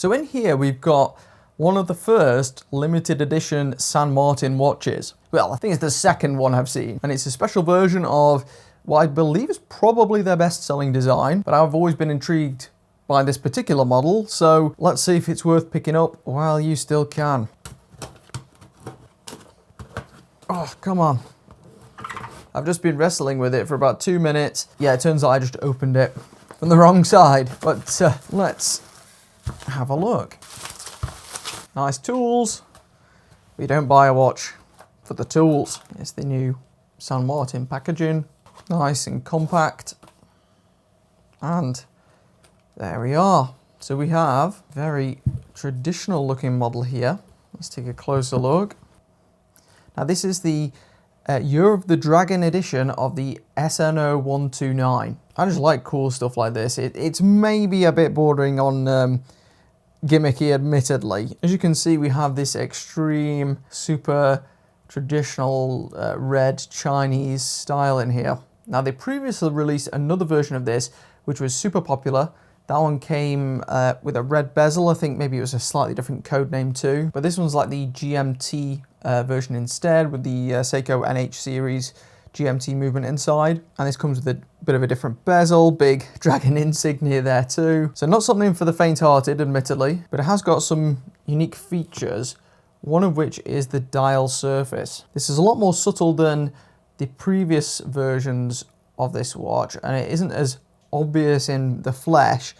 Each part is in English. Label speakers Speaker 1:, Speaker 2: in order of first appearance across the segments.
Speaker 1: So in here we've got one of the first limited edition San Martin watches. Well, I think it's the second one I've seen, and it's a special version of what I believe is probably their best-selling design, but I've always been intrigued by this particular model, so let's see if it's worth picking up while you still can. Oh, come on. I've just been wrestling with it for about 2 minutes. Yeah, it turns out I just opened it from the wrong side, but let's have a look. Nice tools. We don't buy a watch for the tools. It's the new San Martin packaging. Nice and compact. And there we are. So we have a very traditional looking model here. Let's take a closer look. Now this is the Year of the Dragon edition of the SN0129. I just like cool stuff like this. It's maybe a bit bordering on gimmicky, admittedly. As you can see, we have this extreme, super traditional red Chinese style in here. Now they previously released another version of this, which was super popular. That one came with a red bezel. I think maybe it was a slightly different code name too. But this one's like the GMT version instead, with the Seiko NH series GMT movement inside. And this comes with a bit of a different bezel, big dragon insignia there too. So not something for the faint-hearted, admittedly, but it has got some unique features, one of which is the dial surface. This is a lot more subtle than the previous versions of this watch, and it isn't as obvious in the flesh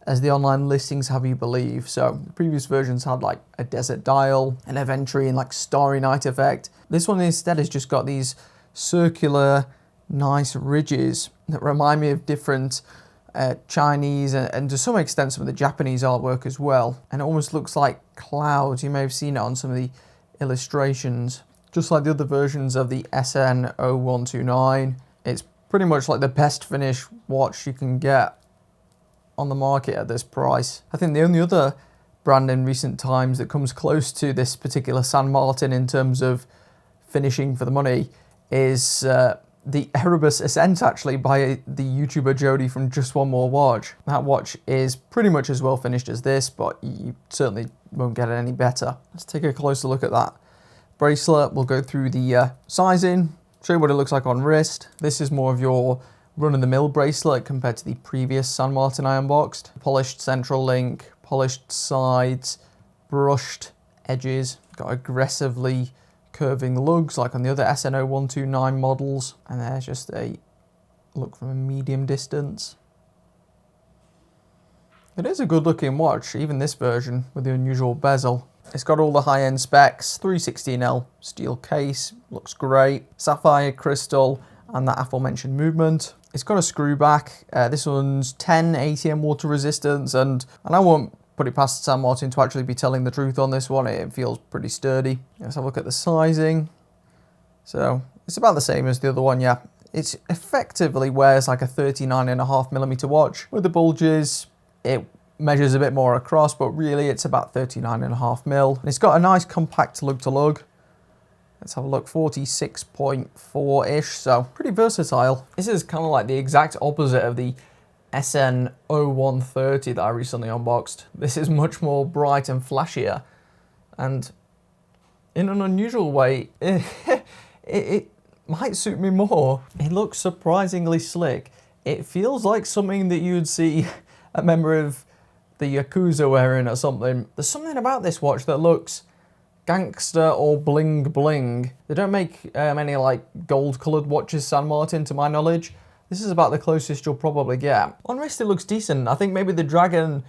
Speaker 1: as the online listings have you believe. So the previous versions had like a desert dial, an Eventry and like Starry Night effect. This one instead has just got these circular nice ridges that remind me of different Chinese and to some extent some of the Japanese artwork as well. And it almost looks like clouds. You may have seen it on some of the illustrations. Just like the other versions of the SN0129, it's pretty much like the best finished watch you can get on the market at this price. I think the only other brand in recent times that comes close to this particular San Martin in terms of finishing for the money is the Erebus Ascent, actually, by the YouTuber Jody from Just One More Watch. That watch is pretty much as well finished as this, but you certainly won't get it any better. Let's take a closer look at that bracelet. We'll go through the sizing, show you what it looks like on wrist. This is more of your run-of-the-mill bracelet compared to the previous San Martin I unboxed. Polished central link, polished sides, brushed edges, got aggressively curving lugs like on the other SN0129 models, and there's just a look from a medium distance. It is a good looking watch, even this version with the unusual bezel. It's got all the high-end specs, 316L steel case, looks great, sapphire crystal, and that aforementioned movement. It's got a screw back. This one's 10 ATM water resistance, and I won't put it past San Martin to actually be telling the truth on this one. It feels pretty sturdy. Let's have a look at the sizing. So it's about the same as the other one, yeah. It effectively wears like a 39.5mm watch. With the bulges, it measures a bit more across, but really it's about 39.5mm. And it's got a nice compact lug to lug. Let's have a look, 46.4-ish, so pretty versatile. This is kind of like the exact opposite of the SN0130 that I recently unboxed. This is much more bright and flashier, and in an unusual way, it might suit me more. It looks surprisingly slick. It feels like something that you'd see a member of the Yakuza wearing or something. There's something about this watch that looks gangster or bling bling. They don't make any like gold coloured watches, San Martin, to my knowledge. This is about the closest you'll probably get. On wrist it looks decent. I think maybe the dragon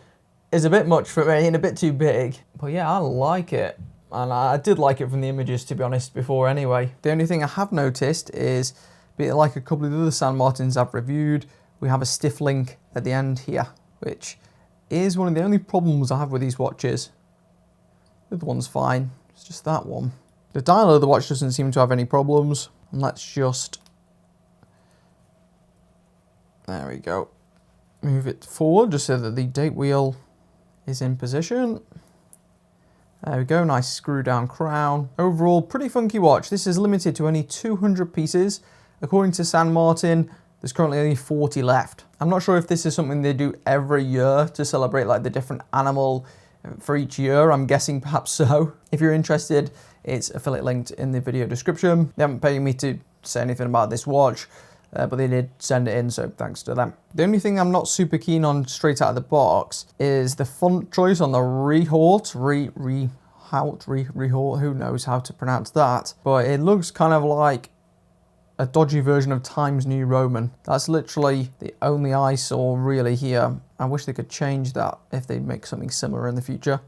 Speaker 1: is a bit much for me and a bit too big. But yeah, I like it. And I did like it from the images, to be honest, before anyway. The only thing I have noticed is, be it like a couple of the other San Martins I've reviewed, we have a stiff link at the end here, which is one of the only problems I have with these watches. The other one's fine. It's just that one. The dial of the watch doesn't seem to have any problems. And let's just... there we go. Move it forward just so that the date wheel is in position. There we go, nice screw down crown. Overall, pretty funky watch. This is limited to only 200 pieces. According to San Martin, there's currently only 40 left. I'm not sure if this is something they do every year to celebrate like the different animal for each year. I'm guessing perhaps so. If you're interested, it's affiliate linked in the video description. They haven't paid me to say anything about this watch, but they did send it in, so thanks to them. The only thing I'm not super keen on straight out of the box is the font choice on the Rehaut, who knows how to pronounce that, but it looks kind of like a dodgy version of Times New Roman. That's literally the only eyesore really here. I wish they could change that if they make something similar in the future.